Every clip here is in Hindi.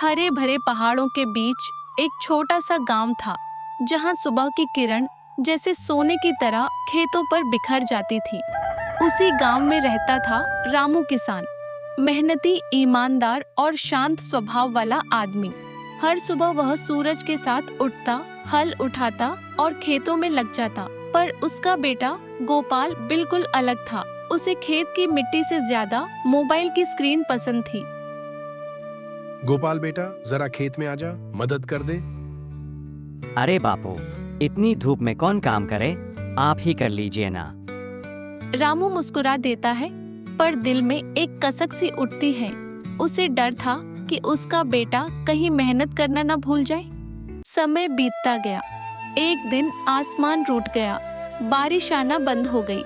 हरे भरे पहाड़ों के बीच एक छोटा सा गांव था, जहां सुबह की किरण जैसे सोने की तरह खेतों पर बिखर जाती थी। उसी गांव में रहता था रामू किसान, मेहनती, ईमानदार और शांत स्वभाव वाला आदमी। हर सुबह वह सूरज के साथ उठता, हल उठाता और खेतों में लग जाता। पर उसका बेटा गोपाल बिल्कुल अलग था। उसे खेत की मिट्टी से ज्यादा मोबाइल की स्क्रीन पसंद थी। गोपाल बेटा, जरा खेत में आजा, मदद कर दे। अरे बापू, इतनी धूप में कौन काम करे, आप ही कर लीजिए ना। रामू मुस्कुरा देता है, पर दिल में एक कसक सी उठती है। उसे डर था कि उसका बेटा कहीं मेहनत करना न भूल जाए। समय बीतता गया। एक दिन आसमान रूठ गया, बारिश आना बंद हो गई,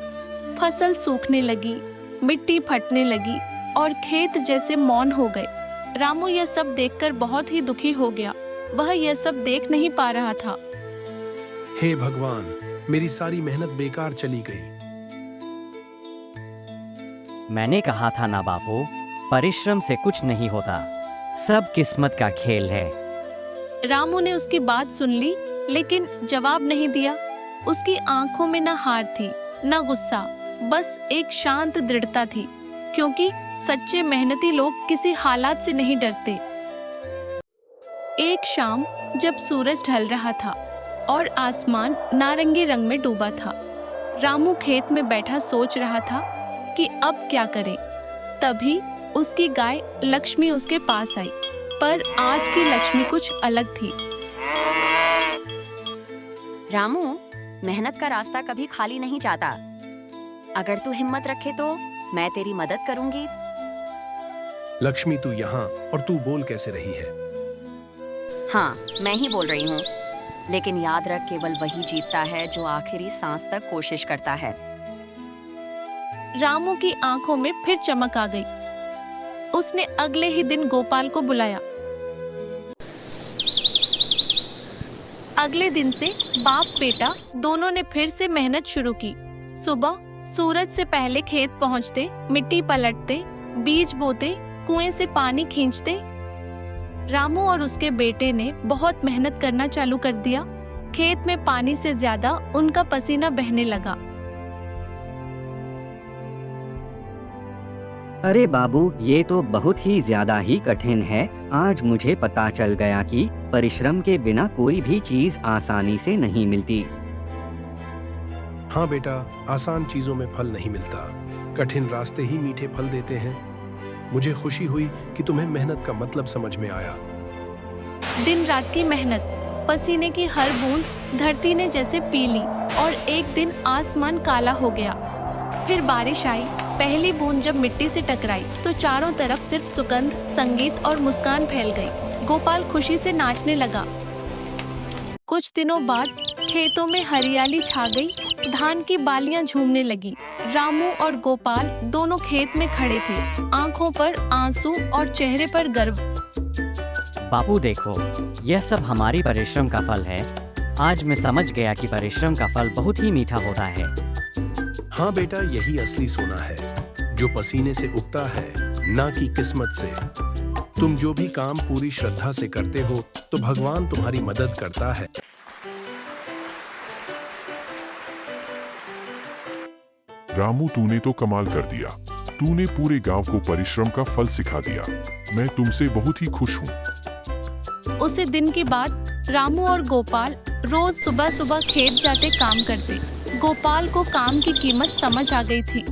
फसल सूखने लगी, मिट्टी फटने लगी और खेत जैसे मौन हो गए। रामू यह सब देखकर बहुत ही दुखी हो गया। वह यह सब देख नहीं पा रहा था। हे भगवान, मेरी सारी मेहनत बेकार चली गई। मैंने कहा था ना बापू, परिश्रम से कुछ नहीं होता, सब किस्मत का खेल है। रामू ने उसकी बात सुन ली, लेकिन जवाब नहीं दिया। उसकी आंखों में न हार थी, न गुस्सा, बस एक शांत दृढ़ता थी, क्योंकि सच्चे मेहनती लोग किसी हालात से नहीं डरते। एक शाम जब सूरज ढल रहा था और आसमान नारंगी रंग में डूबा था, रामू खेत में बैठा सोच रहा था कि अब क्या करे। तभी उसकी गाय लक्ष्मी उसके पास आई, पर आज की लक्ष्मी कुछ अलग थी। रामू, मेहनत का रास्ता कभी खाली नहीं जाता। अगर तू हिम्मत रखे तो मैं तेरी मदद करूंगी। लक्ष्मी, तू यहाँ, और तू बोल कैसे रही है? हाँ, मैं ही बोल रही हूँ, लेकिन याद रख, केवल वही जीतता है जो आखिरी सांस तक कोशिश करता है। रामू की आंखों में फिर चमक आ गई। उसने अगले ही दिन गोपाल को बुलाया। अगले दिन से बाप बेटा दोनों ने फिर से मेहनत शुरू की। सुबह सूरज से पहले खेत पहुंचते, मिट्टी पलटते, बीज बोते, कुएं से पानी खींचते। रामू और उसके बेटे ने बहुत मेहनत करना चालू कर दिया। खेत में पानी से ज्यादा उनका पसीना बहने लगा। अरे बाबू, ये तो बहुत ही ज्यादा ही कठिन है। आज मुझे पता चल गया कि परिश्रम के बिना कोई भी चीज आसानी से नहीं मिलती। हाँ बेटा, आसान चीजों में फल नहीं मिलता, कठिन रास्ते ही मीठे फल देते हैं। मुझे खुशी हुई कि तुम्हें मेहनत का मतलब समझ में आया। दिन रात की मेहनत, पसीने की हर बूंद धरती ने जैसे पी ली और एक दिन आसमान काला हो गया। फिर बारिश आई। पहली बूंद जब मिट्टी से टकराई तो चारों तरफ सिर्फ सुगंध, संगीत और मुस्कान फैल गई। गोपाल खुशी से नाचने लगा। कुछ दिनों बाद खेतों में हरियाली छा गई, धान की बालियां झूमने लगी। रामू और गोपाल दोनों खेत में खड़े थे, आंखों पर आंसू और चेहरे पर गर्व। बापू देखो, यह सब हमारी परिश्रम का फल है। आज मैं समझ गया कि परिश्रम का फल बहुत ही मीठा होता है। हाँ बेटा, यही असली सोना है, जो पसीने से उगता है, ना कि किस्मत से। तुम जो भी काम पूरी श्रद्धा से करते हो, तो भगवान तुम्हारी मदद करता है। रामू, तूने तो कमाल कर दिया। तूने पूरे गांव को परिश्रम का फल सिखा दिया। मैं तुमसे बहुत ही खुश हूँ। उसी दिन के बाद रामू और गोपाल रोज सुबह सुबह खेत जाते, काम करते। गोपाल को काम की कीमत समझ आ गई थी।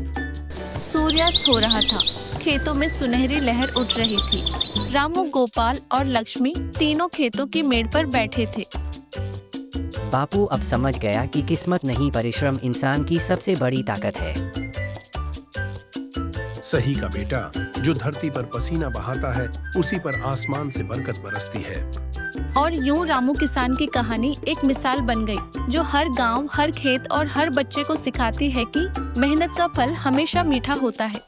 सूर्यास्त हो रहा था, खेतों में सुनहरी लहर उठ रही थी। रामू, गोपाल और लक्ष्मी तीनों खेतों की मेड़ पर बैठे थे। बापू अब समझ गया कि किस्मत नहीं, परिश्रम इंसान की सबसे बड़ी ताकत है। सही का बेटा, जो धरती पर पसीना बहाता है, उसी पर आसमान से बरकत बरसती है। और यूं रामू किसान की कहानी एक मिसाल बन गई, जो हर गांव, हर खेत और हर बच्चे को सिखाती है कि मेहनत का फल हमेशा मीठा होता है।